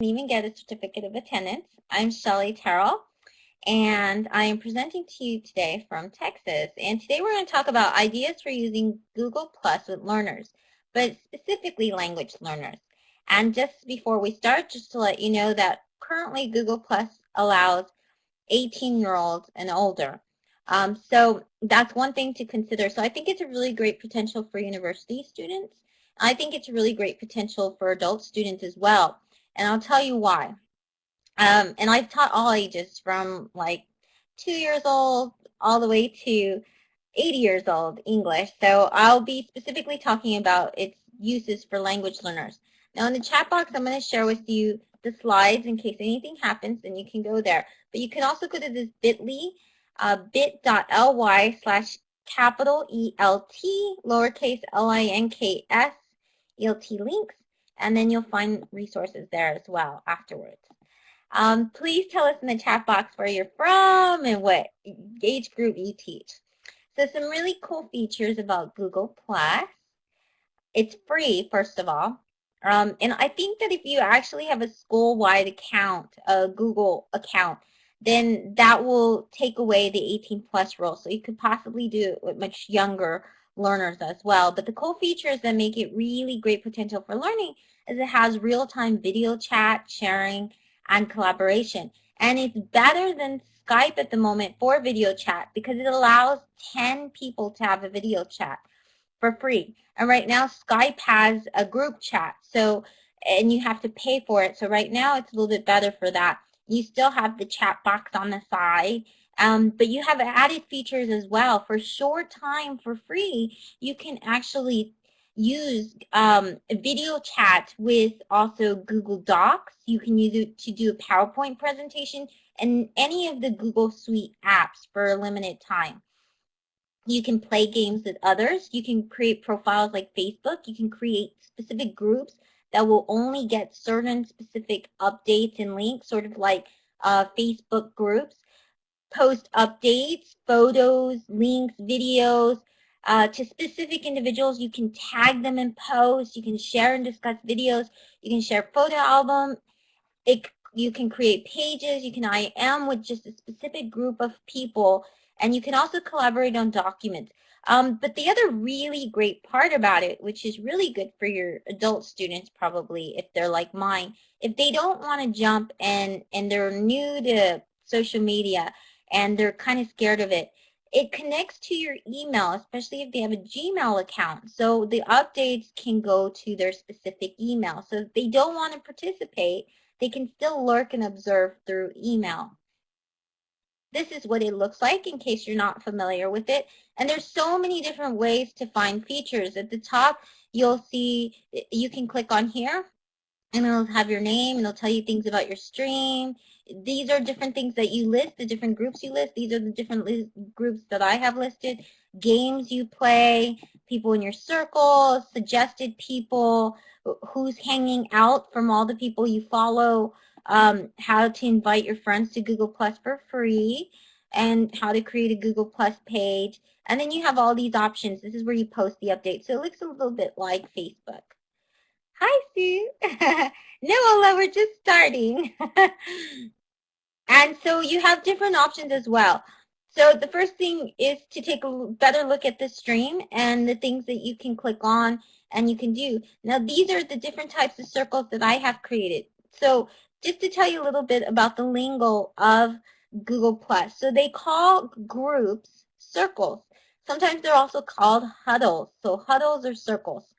even get a certificate of attendance. I'm Shelly Terrell, and I am presenting to you today from Texas. And today we're going to talk about ideas for using Google Plus with learners, but specifically language learners. And just before we start, just to let you know that currently Google Plus allows 18-year-olds and older. So that's one thing to consider. So I think it's a really great potential for university students. I think it's a really great potential for adult students as well. And I'll tell you why. And I've taught all ages from like 2 years old all the way to 80 years old English. So I'll be specifically talking about its uses for language learners. Now in the chat box, I'm going to share with you the slides in case anything happens, and you can go there. But you can also go to this bit.ly, bit.ly/capital ELT, lowercase links, ELT links, and then you'll find resources there as well afterwards. Please tell us in the chat box where you're from and what age group you teach. So some really cool features about Google Plus. It's free, first of all. And I think that if you actually have a school-wide account, a Google account, then that will take away the 18 plus rule. So you could possibly do it with much younger learners as well. But the cool features that make it really great potential for learning is it has real-time video chat, sharing, and collaboration. And it's better than Skype at the moment for video chat because it allows 10 people to have a video chat for free. And right now Skype has a group chat, so and you have to pay for it. So right now it's a little bit better for that. You still have the chat box on the side, but you have added features as well. For short time for free, you can actually use video chat with also Google Docs. You can use it to do a PowerPoint presentation and any of the Google Suite apps for a limited time. You can play games with others. You can create profiles like Facebook. You can create specific groups that will only get certain specific updates and links, sort of like Facebook groups. Post updates, photos, links, videos to specific individuals. You can tag them in posts. You can share and discuss videos. You can share photo album. You can create pages. You can IM with just a specific group of people. And you can also collaborate on documents. But the other really great part about it, which is really good for your adult students probably, if they're like mine, if they don't want to jump and they're new to social media and they're kind of scared of it, it connects to your email, especially if they have a Gmail account. So the updates can go to their specific email. So if they don't want to participate, they can still lurk and observe through email. This is what it looks like in case you're not familiar with it. And there's so many different ways to find features. At the top, you'll see you can click on here and it'll have your name and it'll tell you things about your stream. These are different things that you list, the different groups you list. These are the different groups that I have listed. Games you play, people in your circle, suggested people, who's hanging out from all the people you follow, how to invite your friends to Google Plus for free, and how to create a Google Plus page. And then you have all these options. This is where you post the update. So it looks a little bit like Facebook. Hi, Sue. No, Ola, we're just starting. And so you have different options as well. So the first thing is to take a better look at the stream and the things that you can click on and you can do. Now, these are the different types of circles that I have created. So just to tell you a little bit about the lingo of Google+. So they call groups circles. Sometimes they're also called huddles. So huddles are circles.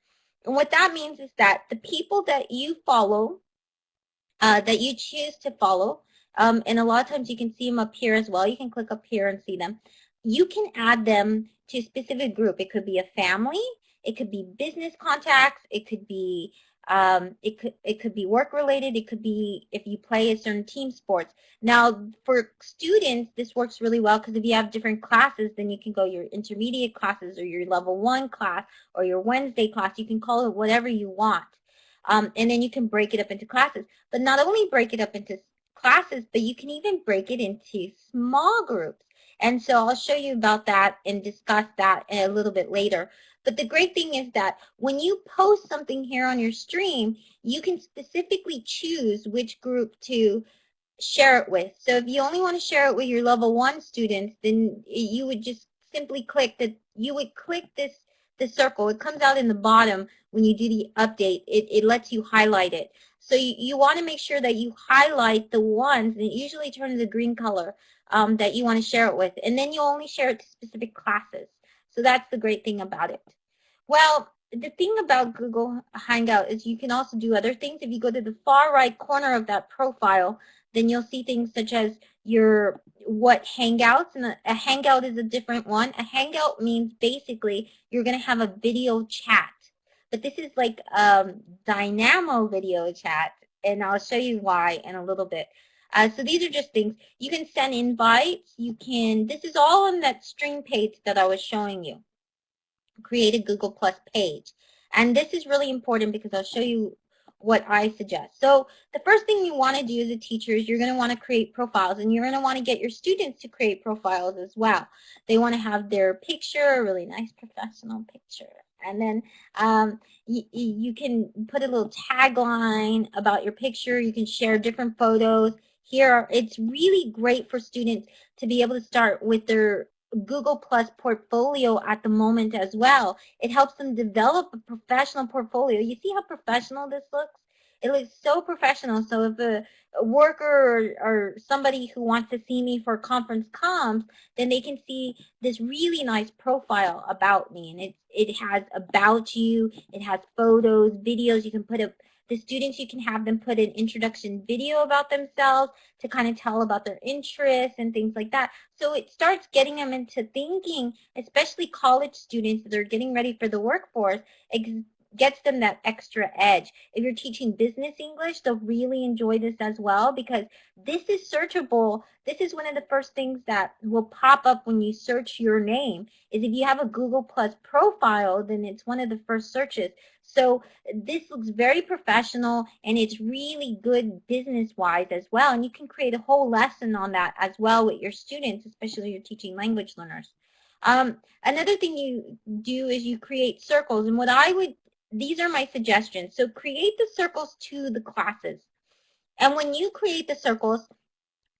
And what that means is that the people that you follow, that you choose to follow, and a lot of times you can see them up here as well. You can click up here and see them. You can add them to a specific group. It could be a family. It could be business contacts. It could be it could be work related. It could be if you play a certain team sports. Now, for students, this works really well because if you have different classes, then you can go your intermediate classes or your level 1 class or your Wednesday class. You can call it whatever you want. And then you can break it up into classes. But not only break it up into classes, but you can even break it into small groups. And so I'll show you about that and discuss that a little bit later. But the great thing is that when you post something here on your stream, you can specifically choose which group to share it with. So if you only want to share it with your level 1 students, then you would just simply click that. You would click this circle. It comes out in the bottom when you do the update. It lets you highlight it. So you want to make sure that you highlight the ones, and it usually turns a green color, that you want to share it with. And then you only share it to specific classes. So that's the great thing about it. Well, the thing about Google Hangout is you can also do other things. If you go to the far right corner of that profile, then you'll see things such as your what hangouts, and a hangout is a different one. A hangout means basically you're going to have a video chat, but this is like dynamo video chat, and I'll show you why in a little bit. So these are just things. You can send invites. This is all on that stream page that I was showing you. Create a Google Plus page. And this is really important because I'll show you what I suggest. So the first thing you want to do as a teacher is you're going to want to create profiles, and you're going to want to get your students to create profiles as well. They want to have their picture, a really nice professional picture. And then you can put a little tagline about your picture. You can share different photos. Here, it's really great for students to be able to start with their Google Plus portfolio at the moment as well. It helps them develop a professional portfolio. You see how professional this looks? It looks so professional. So if a worker or somebody who wants to see me for a conference comes, then they can see this really nice profile about me. And it has about you, it has photos, videos. You can put the students, you can have them put an introduction video about themselves to kind of tell about their interests and things like that. So it starts getting them into thinking, especially college students that are getting ready for the workforce. It gets them that extra edge. If you're teaching business English, they'll really enjoy this as well because this is searchable. This is one of the first things that will pop up when you search your name, is if you have a Google Plus profile, then it's one of the first searches. So this looks very professional, and it's really good business-wise as well. And you can create a whole lesson on that as well with your students, especially if you're teaching language learners. Another thing you do is you create circles. And these are my suggestions. So create the circles to the classes. And when you create the circles,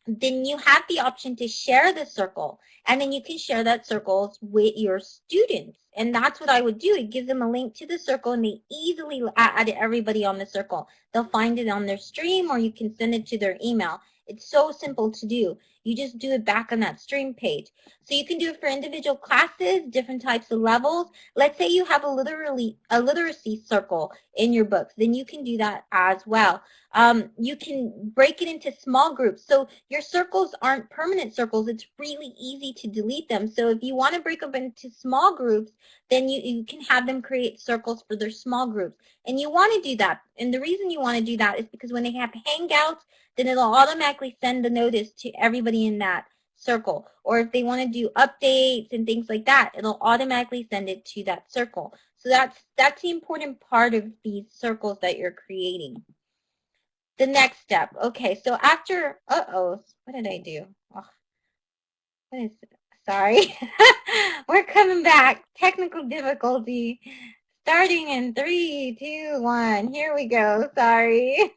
then you have the option to share the circle, and then you can share that circles with your students. And that's what I would do. It gives them a link to the circle, and they easily add everybody on the circle. They'll find it on their stream, or you can send it to their email. It's so simple to do. You just do it back on that stream page. So you can do it for individual classes, different types of levels. Let's say you have a literacy circle in your books, then you can do that as well. You can break it into small groups. So your circles aren't permanent circles. It's really easy to delete them. So if you want to break them into small groups, then you can have them create circles for their small groups. And you want to do that. And the reason you want to do that is because when they have hangouts, then it'll automatically send the notice to everybody in that circle. Or if they want to do updates and things like that, it'll automatically send it to that circle. So that's the important part of these circles that you're creating. The next step. Okay, so after, what did I do? Oh, what is it? Sorry. We're coming back. Technical difficulty. Starting in 3, 2, 1. Here we go. Sorry.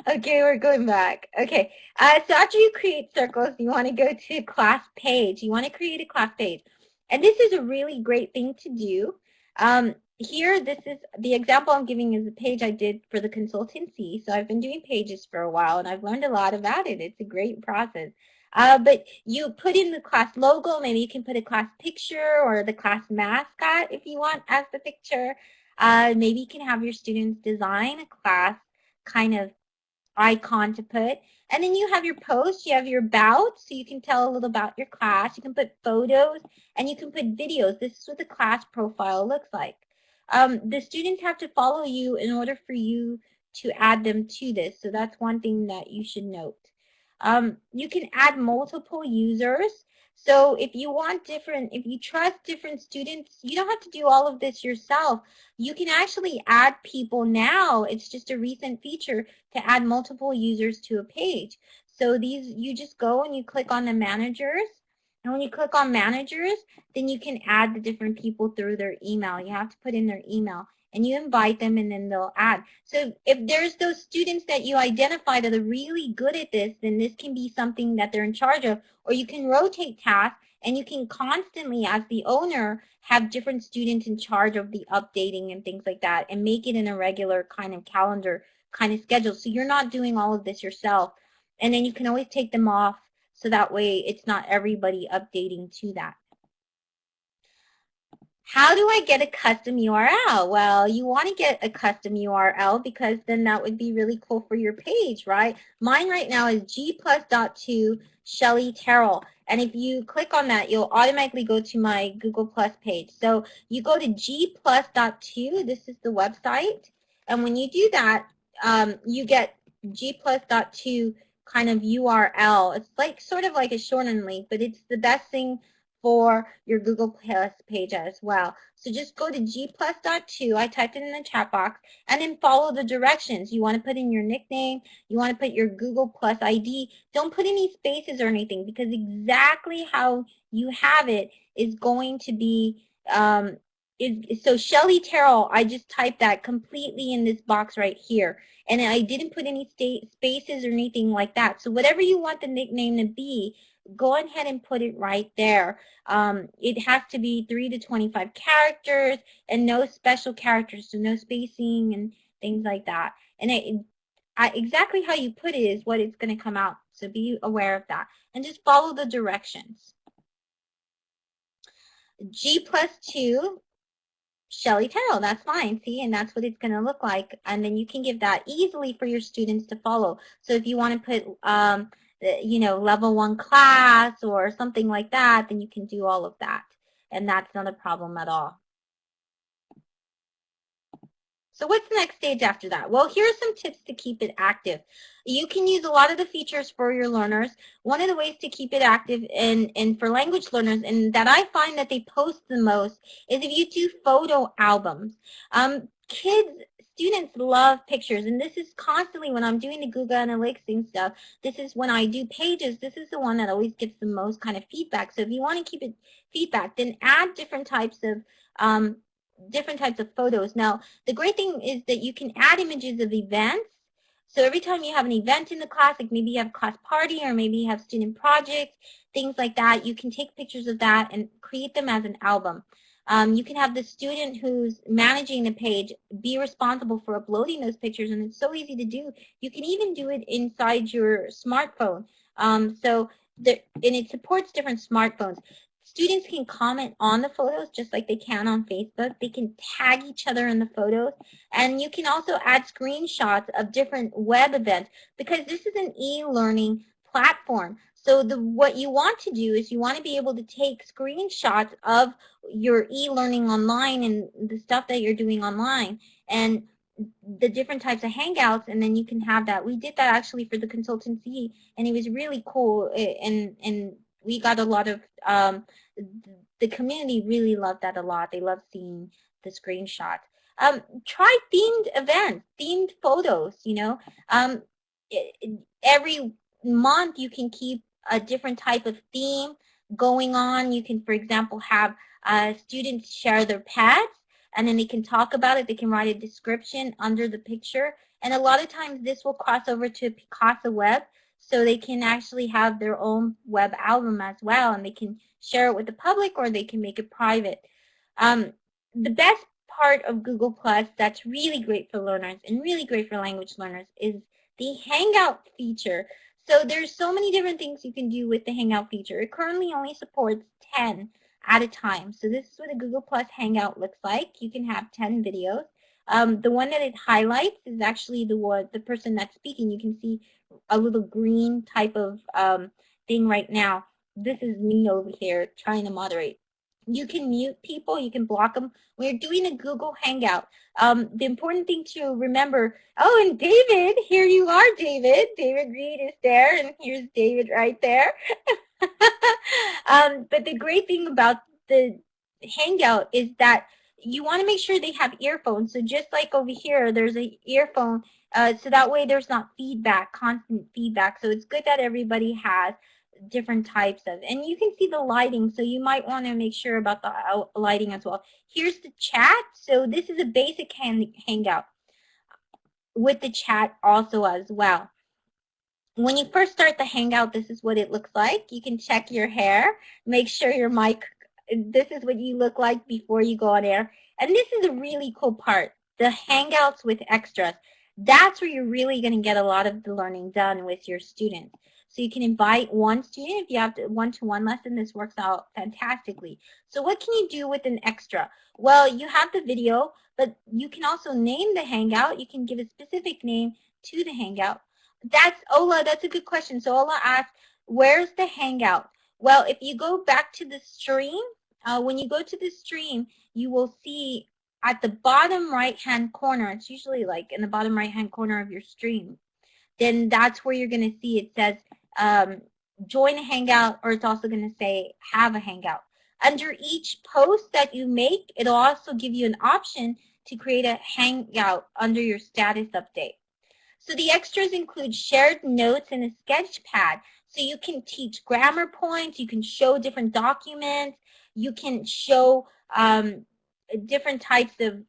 Okay, we're going back. Okay, so after you create circles, you want to go to class page. You want to create a class page. And this is a really great thing to do. Here, this is the example I'm giving is a page I did for the consultancy. So I've been doing pages for a while, and I've learned a lot about it. It's a great process. But you put in the class logo. Maybe you can put a class picture or the class mascot if you want as the picture. Maybe you can have your students design a class kind of icon to put. And then you have your post, you have your about, so you can tell a little about your class. You can put photos, and you can put videos. This is what the class profile looks like. The students have to follow you in order for you to add them to this. So that's one thing that you should note. You can add multiple users. So if you trust different students, you don't have to do all of this yourself. You can actually add people now. It's just a recent feature to add multiple users to a page. So you just go and you click on the managers, And when you click on managers, then you can add the different people through their email. You have to put in their email and you invite them and then they'll add. So if there's those students that you identify that are really good at this, then this can be something that they're in charge of, or you can rotate tasks and you can constantly, as the owner, have different students in charge of the updating and things like that and make it in a regular kind of calendar kind of schedule. So you're not doing all of this yourself. And then you can always take them off so that way it's not everybody updating to that. How do I get a custom URL? Well, you want to get a custom URL because then that would be really cool for your page, right? Mine right now is g+.2 Shelly Terrell. And if you click on that, you'll automatically go to my Google Plus page. So you go to g+.2, this is the website. And when you do that, you get g+.2 kind of URL. It's like sort of like a shortened link, but it's the best thing for your Google Plus page as well. So just go to g+.2, I typed it in the chat box, and then follow the directions. You want to put in your nickname, you want to put your Google Plus ID. Don't put any spaces or anything because exactly how you have it is going to be, so Shelly Terrell, I just typed that completely in this box right here. And I didn't put any spaces or anything like that. So whatever you want the nickname to be, go ahead and put it right there. It has to be 3 to 25 characters and no special characters, so no spacing and things like that. And exactly how you put it is what it's going to come out, so be aware of that. And just follow the directions. G+2 Shelly Terrell, that's fine, see, and that's what it's going to look like. And then you can give that easily for your students to follow. So if you want to put, you know, level 1 class or something like that, then you can do all of that. And that's not a problem at all. So what's the next stage after that? Well, here are some tips to keep it active. You can use a lot of the features for your learners. One of the ways to keep it active and for language learners, and that I find that they post the most, is if you do photo albums. Students love pictures, and this is constantly when I'm doing the Google Analytics and stuff, this is when I do pages, this is the one that always gets the most kind of feedback. So if you want to keep it feedback, then add different types of photos. Now, the great thing is that you can add images of events. So every time you have an event in the class, like maybe you have a class party or maybe you have student projects, things like that, you can take pictures of that and create them as an album. You can have the student who's managing the page be responsible for uploading those pictures, and it's so easy to do. You can even do it inside your smartphone. And it supports different smartphones. Students can comment on the photos just like they can on Facebook. They can tag each other in the photos. And you can also add screenshots of different web events because this is an e-learning platform. So what you want to do is you want to be able to take screenshots of your e-learning online and the stuff that you're doing online and the different types of hangouts, and then you can have that. We did that actually for the consultancy, and it was really cool, and we got a lot of, the community really loved that a lot. They loved seeing the screenshots. Try themed events, themed photos, you know. Every month you can keep a different type of theme going on. You can, for example, have students share their pets, and then they can talk about it. They can write a description under the picture. And a lot of times this will cross over to Picasa Web, so they can actually have their own web album as well, and they can share it with the public or they can make it private. The best part of Google Plus that's really great for learners and really great for language learners is the Hangout feature. So there's so many different things you can do with the Hangout feature. It currently only supports 10 at a time. So this is what a Google Plus Hangout looks like. You can have 10 videos. The one that it highlights is actually the person that's speaking. You can see a little green type of thing right now. This is me over here trying to moderate. You can mute people. You can block them. We're doing a Google Hangout. The important thing to remember, oh, and David, here you are, David. David Reed is there, and here's David right there. But the great thing about the Hangout is that you want to make sure they have earphones. So just like over here, there's an earphone, so that way there's not feedback, constant feedback. So it's good that everybody has different types of, and you can see the lighting, so you might want to make sure about the lighting as well. Here's the chat. So this is a basic hangout with the chat also as well. When you first start the hangout, this is what it looks like. You can check your hair, make sure your mic, this is what you look like before you go on air. And this is a really cool part, the hangouts with extras. That's where you're really going to get a lot of the learning done with your students. So you can invite one student. If you have one-to-one lesson, this works out fantastically. So what can you do with an extra? Well, you have the video, but you can also name the hangout. You can give a specific name to the hangout. That's Ola. That's a good question. So Ola asked, "Where's the hangout?" Well, if you go back to the stream, when you go to the stream, you will see at the bottom right-hand corner. It's usually like in the bottom right-hand corner of your stream. Then that's where you're going to see it says join a hangout, or it's also going to say have a hangout. Under each post that you make, it'll also give you an option to create a hangout under your status update. So the extras include shared notes and a sketch pad. So you can teach grammar points, you can show different documents, you can show different types of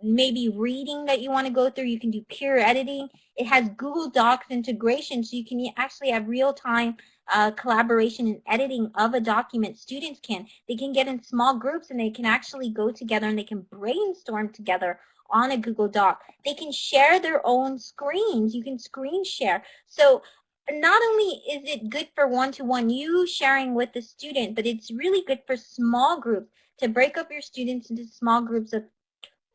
maybe reading that you want to go through. You can do peer editing. It has Google Docs integration, so you can actually have real-time collaboration and editing of a document. Students they can get in small groups and they can actually go together and they can brainstorm together on a Google Doc. They can share their own screens. You can screen share. So not only is it good for one-to-one, you sharing with the student, but it's really good for small groups, to break up your students into small groups of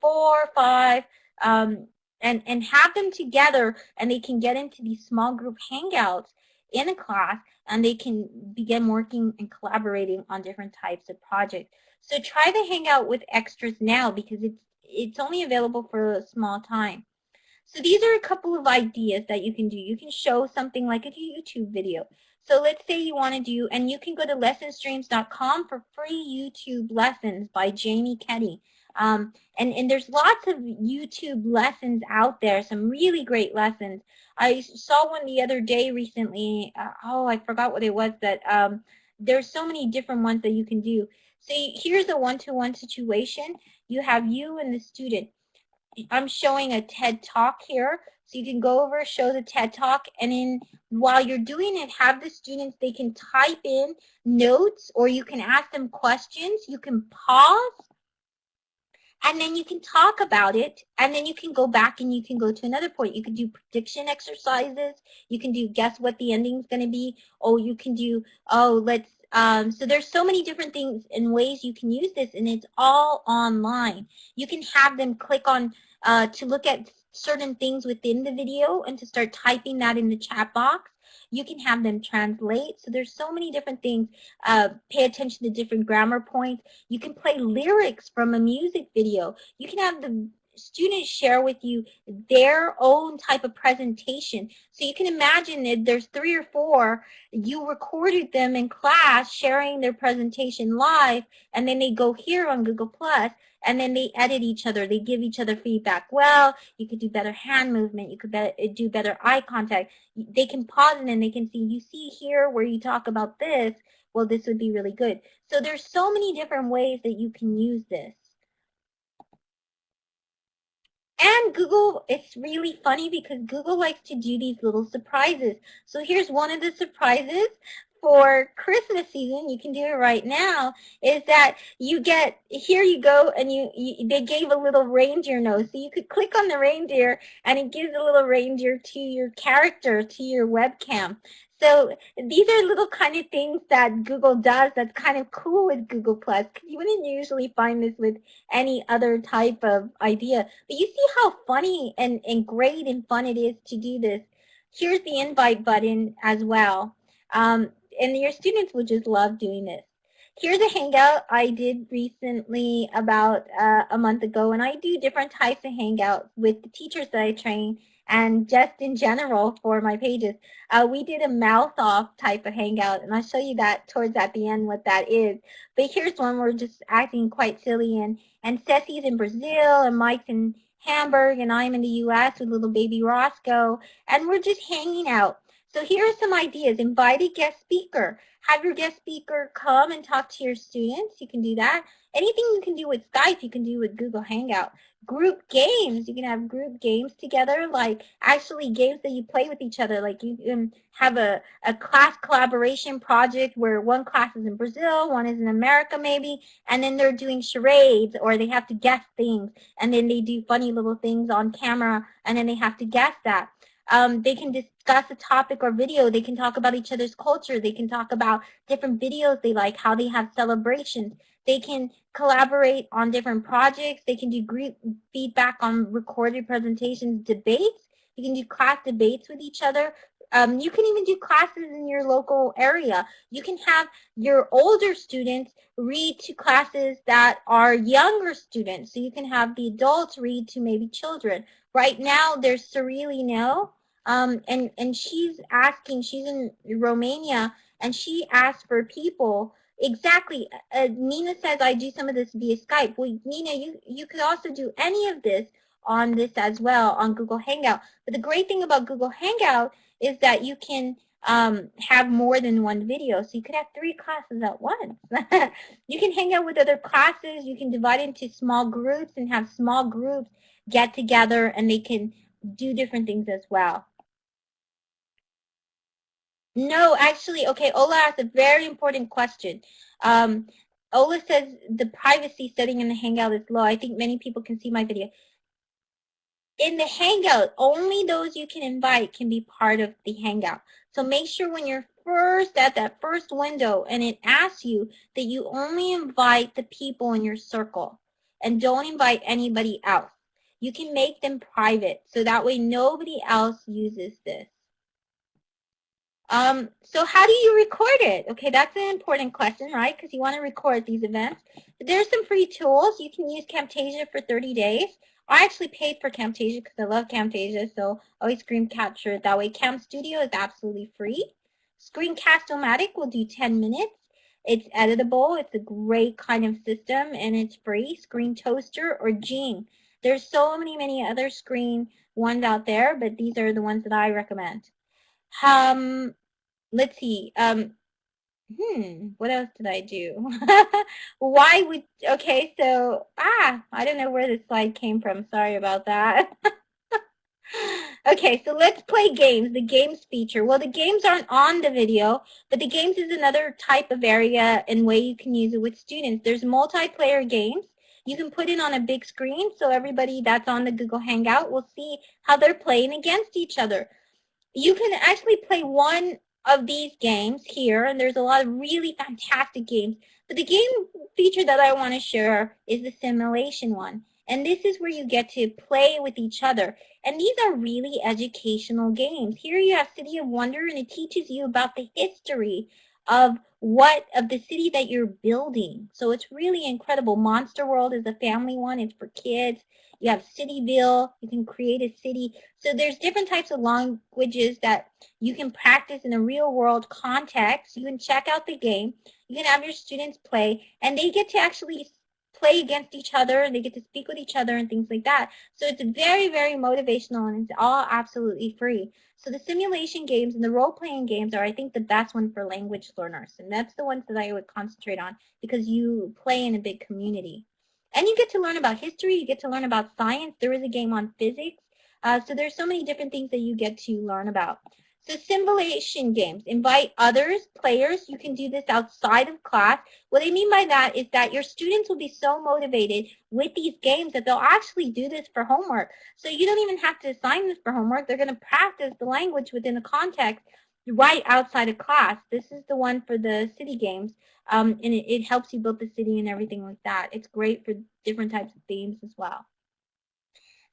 4, 5, and have them together, and they can get into these small group hangouts in a class, and they can begin working and collaborating on different types of projects. So try the hangout with extras now, because it's only available for a small time. So these are a couple of ideas that you can do. You can show something like a YouTube video. So let's say you want to do, and you can go to lessonstreams.com for free YouTube lessons by Jamie Ketty. And there's lots of YouTube lessons out there, some really great lessons. I saw one the other day recently. I forgot what it was, but there's so many different ones that you can do. So here's a one-to-one situation. You have you and the student. I'm showing a TED Talk here. So you can go over, show the TED Talk, and while you're doing it, have the students, they can type in notes, or you can ask them questions. You can pause, and then you can talk about it, and then you can go back and you can go to another point. You can do prediction exercises. You can do guess what the ending is going to be. Oh, you can do, so there's so many different things and ways you can use this, and it's all online. You can have them click on to look at certain things within the video and to start typing that in the chat box. You can have them translate. So there's so many different things. Pay attention to different grammar points. You can play lyrics from a music video. You can have the students share with you their own type of presentation. So you can imagine that there's 3 or 4, you recorded them in class sharing their presentation live, and then they go here on Google Plus, and then they edit each other. They give each other feedback. Well, you could do better hand movement. You could do better eye contact. They can pause it and they can see, you see here where you talk about this, well, this would be really good. So there's so many different ways that you can use this. And Google, it's really funny because Google likes to do these little surprises. So here's one of the surprises for Christmas season. You can do it right now. Is that you get, here you go, and they gave a little reindeer nose. So you could click on the reindeer, and it gives a little reindeer to your character, to your webcam. So these are little kind of things that Google does that's kind of cool with Google Plus, because you wouldn't usually find this with any other type of idea. But you see how funny and great and fun it is to do this. Here's the invite button as well. And your students will just love doing this. Here's a hangout I did recently about a month ago, and I do different types of hangouts with the teachers that I train and just in general for my pages. We did a mouth-off type of hangout, and I'll show you that towards at the end what that is. But here's one where we're just acting quite silly, and Ceci's in Brazil, and Mike's in Hamburg, and I'm in the U.S. with little baby Roscoe, and we're just hanging out. So here are some ideas. Invite a guest speaker. Have your guest speaker come and talk to your students. You can do that. Anything you can do with Skype, you can do with Google Hangout. Group games. You can have group games together, like actually games that you play with each other. Like you can have a class collaboration project where one class is in Brazil, one is in America maybe, and then they're doing charades or they have to guess things, and then they do funny little things on camera, and then they have to guess that. They can discuss a topic or video. They can talk about each other's culture. They can talk about different videos they like, how they have celebrations. They can collaborate on different projects. They can do group feedback on recorded presentations, debates. You can do class debates with each other. You can even do classes in your local area. You can have your older students read to classes that are younger students. So you can have the adults read to maybe children. Right now, there's Cirili No, and she's asking, she's in Romania, and she asked for people. Exactly. Nina says, I do some of this via Skype. Well, Nina, you could also do any of this on this as well on Google Hangout. But the great thing about Google Hangout is that you can have more than one video. So you could have 3 classes at once. You can hang out with other classes. You can divide into small groups and have small groups get together, and they can do different things as well. No, actually, okay, Ola asked a very important question. Ola says the privacy setting in the Hangout is low. I think many people can see my video. In the Hangout, only those you can invite can be part of the Hangout. So make sure when you're first at that first window and it asks you that you only invite the people in your circle and don't invite anybody else. You can make them private so that way nobody else uses this. So how do you record it? Okay, that's an important question, right? Because you want to record these events. But there's some free tools. You can use Camtasia for 30 days. I actually paid for Camtasia because I love Camtasia, so I always screen capture it that way. Cam Studio is absolutely free. Screencast-O-Matic will do 10 minutes. It's editable. It's a great kind of system, and it's free. Screen Toaster or Gene. There's so many other screen ones out there, but these are the ones that I recommend. Let's see. What else did I do? Why would, okay, so, I don't know where this slide came from. Sorry about that. Okay, so let's play games, the games feature. Well, the games aren't on the video, but the games is another type of area and way you can use it with students. There's multiplayer games. You can put it on a big screen so everybody that's on the Google Hangout will see how they're playing against each other. You can actually play one of these games here, and there's a lot of really fantastic games. But the game feature that I want to share is the simulation one. And this is where you get to play with each other. And these are really educational games. Here you have City of Wonder, and it teaches you about the history of the city that you're building. So it's really incredible. Monster World is a family one. It's for kids. You have Cityville. You can create a city. So there's different types of languages that you can practice in a real world context. You can check out the game. You can have your students play, and they get to actually play against each other, and they get to speak with each other and things like that. So it's very motivational, and it's all absolutely free. So the simulation games and the role-playing games are, I think, the best one for language learners. And that's the ones that I would concentrate on because you play in a big community. And you get to learn about history. You get to learn about science. There is a game on physics. So there's so many different things that you get to learn about. So simulation games, invite others, players. You can do this outside of class. What I mean by that is that your students will be so motivated with these games that they'll actually do this for homework. So you don't even have to assign this for homework. They're going to practice the language within the context right outside of class. This is the one for the city games. And it helps you build the city and everything like that. It's great for different types of themes as well.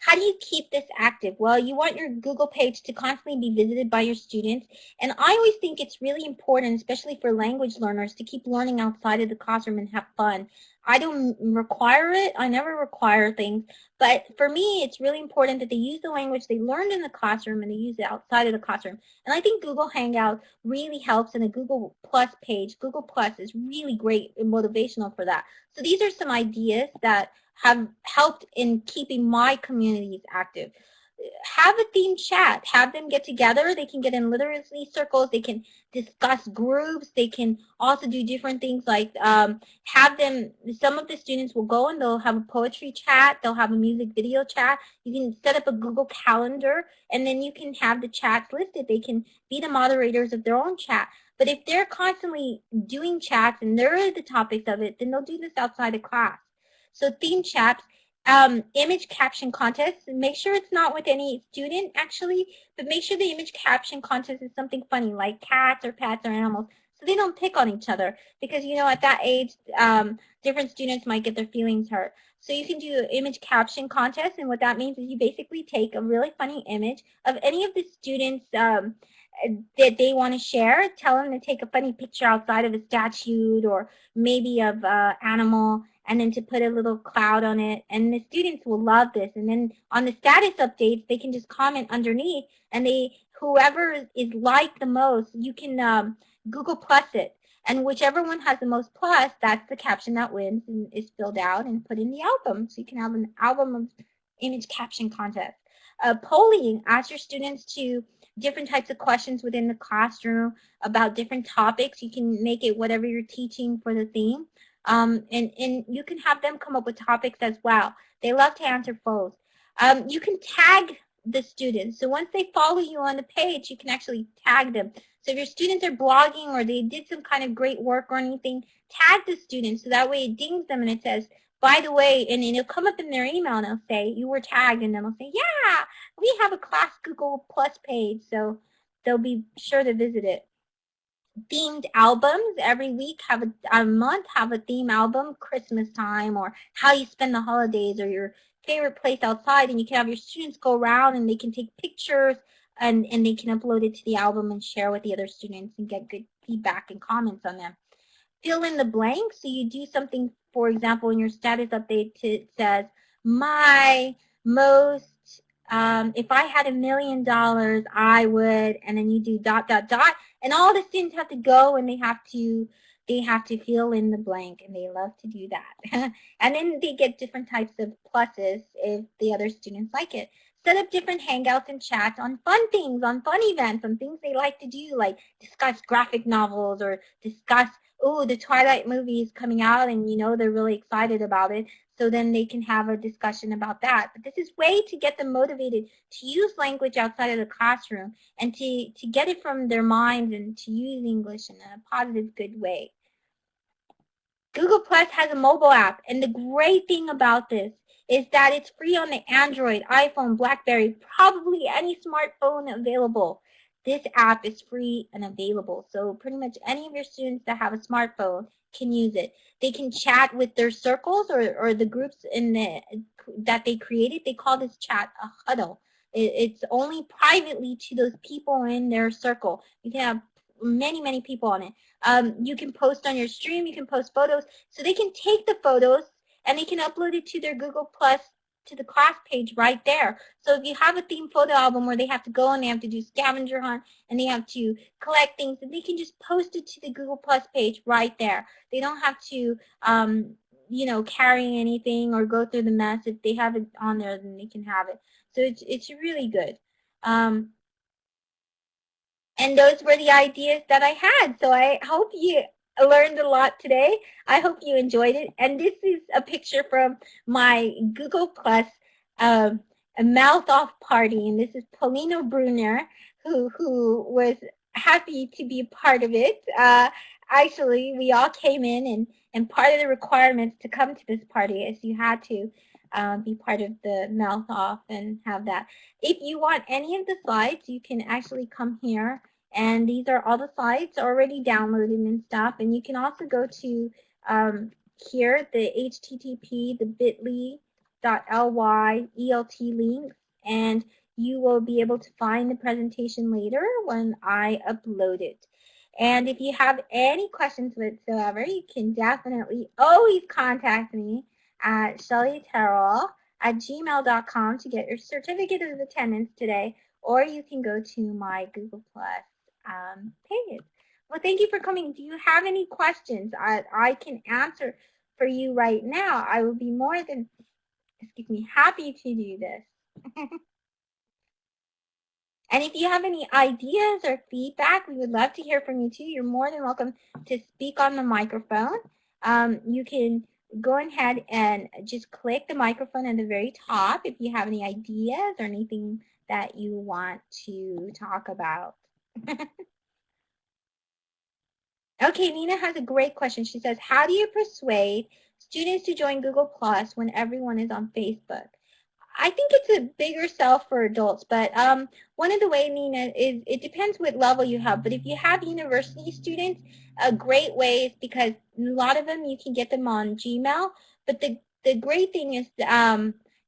How do you keep this active? Well, you want your Google page to constantly be visited by your students. And I always think it's really important, especially for language learners, to keep learning outside of the classroom and have fun. I don't require it. I never require things. But for me, it's really important that they use the language they learned in the classroom and they use it outside of the classroom. And I think Google Hangout really helps, and the Google Plus page, Google Plus is really great and motivational for that. So these are some ideas that have helped in keeping my communities active. have a themed chat. Have them get together. They can get in literacy circles. They can discuss groups. They can also do different things like have them, some of the students will go and they'll have a poetry chat. They'll have a music video chat. You can set up a Google Calendar, and then you can have the chats listed. They can be the moderators of their own chat. But if they're constantly doing chats and they're the topics of it, then they'll do this outside of class. So theme chats, image caption contest. Make sure it's not with any student actually, but make sure the image caption contest is something funny like cats or pets or animals, so they don't pick on each other, because at that age, different students might get their feelings hurt. So you can do an image caption contest, and what that means is you basically take a really funny image of any of the students that they want to share. Tell them to take a funny picture outside of a statue or maybe of an animal, and then to put a little cloud on it. And the students will love this. And then on the status updates, they can just comment underneath, and whoever is liked the most, you can Google Plus it. And whichever one has the most plus, that's the caption that wins and is filled out and put in the album. So you can have an album of image caption contest. Polling, ask your students to different types of questions within the classroom about different topics. You can make it whatever you're teaching for the theme. And you can have them come up with topics as well. They love to answer polls. You can tag the students. So once they follow you on the page, you can actually tag them. So if your students are blogging or they did some kind of great work or anything, tag the students, so that way it dings them and it says, by the way, and it'll come up in their email and they'll say, you were tagged, and then they'll say, yeah, we have a class Google Plus page, so they'll be sure to visit it. Themed albums every week, have a month, have a theme album, Christmas time, or how you spend the holidays, or your favorite place outside, and you can have your students go around and they can take pictures, and they can upload it to the album and share with the other students and get good feedback and comments on them. Fill in the blank. So you do something, for example, in your status update, it says, my most, if I had $1 million, I would, and then you do ... and all the students have to go and they have to fill in the blank, and they love to do that. And then they get different types of pluses if the other students like it. Set up different hangouts and chats on fun things, on fun events, on things they like to do, like discuss graphic novels or discuss, oh, the Twilight movie is coming out, and they're really excited about it. So then they can have a discussion about that. But this is way to get them motivated to use language outside of the classroom and to get it from their minds and to use English in a positive, good way. Google Plus has a mobile app, and the great thing about this is that it's free on the Android, iPhone, BlackBerry, probably any smartphone available. This app is free and available, so pretty much any of your students that have a smartphone can use it. They can chat with their circles or the groups that they created. They call this chat a huddle. It's only privately to those people in their circle. You can have many, many people on it. You can post on your stream, you can post photos, so they can take the photos and they can upload it to their Google Plus, to the class page right there. So if you have a theme photo album where they have to go and they have to do scavenger hunt and they have to collect things, and they can just post it to the Google Plus page right there. They don't have to carry anything or go through the mess. If they have it on there, then they can have it. So it's really good. And those were the ideas that I had. So I hope you learned a lot today. I hope you enjoyed it. And this is a picture from my Google Plus a mouth-off party. And this is Paulina Brunner, who was happy to be a part of it. Actually, we all came in, and part of the requirements to come to this party is you had to be part of the mouth-off and have that. If you want any of the slides, you can actually come here, and these are all the slides already downloaded and stuff. And you can also go to here, the HTTP, the bit.ly ELT links, and you will be able to find the presentation later when I upload it. And if you have any questions whatsoever, you can definitely always contact me at shellyterrell@gmail.com to get your certificate of attendance today, or you can go to my Google Plus page. Well, thank you for coming. Do you have any questions I can answer for you right now? I will be more than, happy to do this. And if you have any ideas or feedback, we would love to hear from you too. You're more than welcome to speak on the microphone. You can go ahead and just click the microphone at the very top if you have any ideas or anything that you want to talk about. Okay, Nina has a great question. She says, how do you persuade students to join Google Plus when everyone is on Facebook? I think it's a bigger sell for adults, but one of the ways, Nina, is it depends what level you have. But if you have university students, a great way is because a lot of them you can get them on Gmail. But the great thing is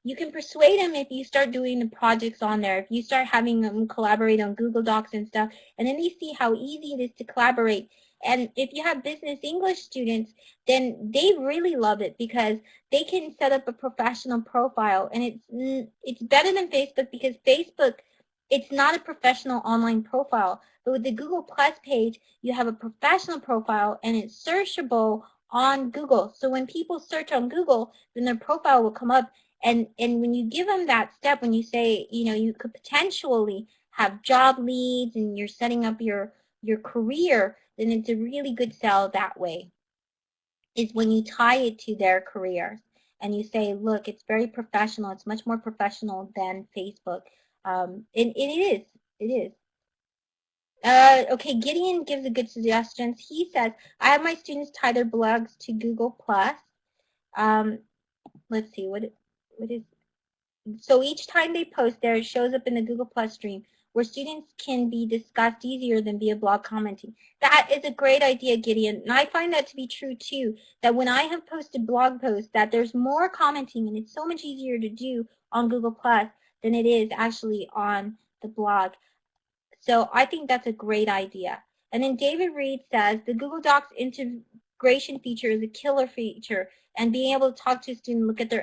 you can persuade them if you start doing the projects on there. If you start having them collaborate on Google Docs and stuff, and then they see how easy it is to collaborate. And if you have business English students, then they really love it because they can set up a professional profile, and it's better than Facebook because Facebook, it's not a professional online profile. But with the Google Plus page, you have a professional profile and it's searchable on Google. So when people search on Google, then their profile will come up. And when you give them that step, when you say, you could potentially have job leads and you're setting up your career, then it's a really good sell that way, is when you tie it to their careers and you say, look, it's very professional. It's much more professional than Facebook. And it is. It is. Okay, Gideon gives a good suggestion. He says, I have my students tie their blogs to Google+. Um, let's see, what is so each time they post there, it shows up in the Google Plus stream where students can be discussed easier than via blog commenting. That is a great idea, Gideon. And I find that to be true too, that when I have posted blog posts, that there's more commenting and it's so much easier to do on Google Plus than it is actually on the blog. So I think that's a great idea. And then David Reed says, the Google Docs integration feature is a killer feature, and being able to talk to a student, look at their